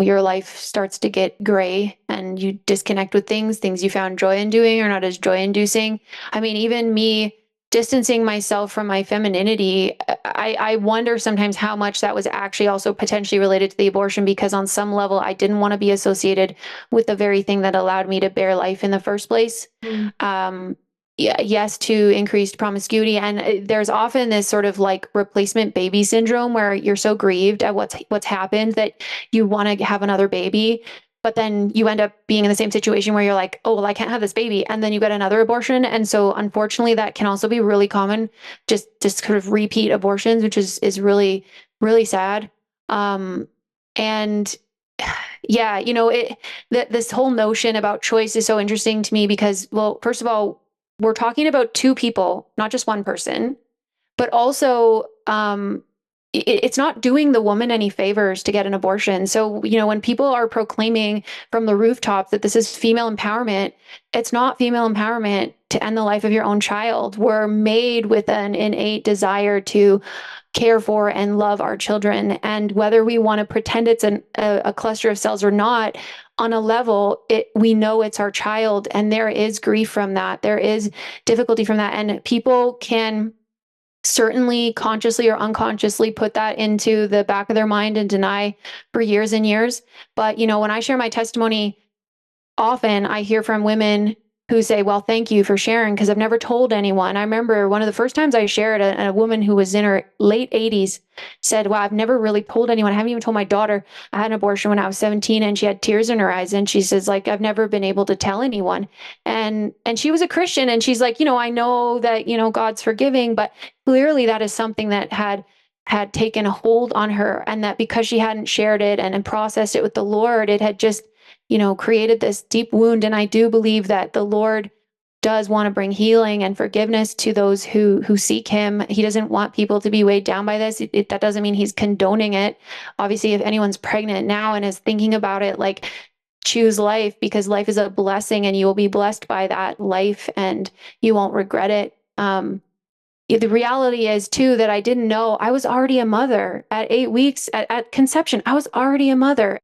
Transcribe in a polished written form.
your life starts to get gray and you disconnect with things you found joy in doing are not as joy inducing. I mean, even me distancing myself from my femininity, I wonder sometimes how much that was actually also potentially related to the abortion, because on some level I didn't want to be associated with the very thing that allowed me to bear life in the first place. Mm. Um, yes, to increased promiscuity. And there's often this sort of like replacement baby syndrome where you're so grieved at what's happened that you want to have another baby, but then you end up being in the same situation where you're like, oh, well, I can't have this baby. And then you get another abortion. And so unfortunately that can also be really common, just sort of repeat abortions, which is really, really sad. Um, and yeah, this whole notion about choice is so interesting to me because, well, first of all, we're talking about two people, not just one person, but also it's not doing the woman any favors to get an abortion. So, when people are proclaiming from the rooftop that this is female empowerment, it's not female empowerment to end the life of your own child. We're made with an innate desire to care for and love our children. And whether we want to pretend it's a cluster of cells or not, on a level, we know it's our child, and there is grief from that. There is difficulty from that. And people can certainly consciously or unconsciously put that into the back of their mind and deny for years and years. But, when I share my testimony, often I hear from women who say, well, thank you for sharing, because I've never told anyone. I remember one of the first times I shared, a woman who was in her late 80s said, wow, I've never really told anyone. I haven't even told my daughter I had an abortion when I was 17, and she had tears in her eyes. And she says, like, I've never been able to tell anyone. And she was a Christian, and she's like, I know that, God's forgiving, but clearly that is something that had taken a hold on her, and that because she hadn't shared it and processed it with the Lord, it had just created this deep wound. And I do believe that the Lord does want to bring healing and forgiveness to those who seek him. He doesn't want people to be weighed down by this. That doesn't mean he's condoning it. Obviously, if anyone's pregnant now and is thinking about it, like, choose life, because life is a blessing and you will be blessed by that life and you won't regret it. The reality is too that I didn't know I was already a mother at 8 weeks at conception. I was already a mother.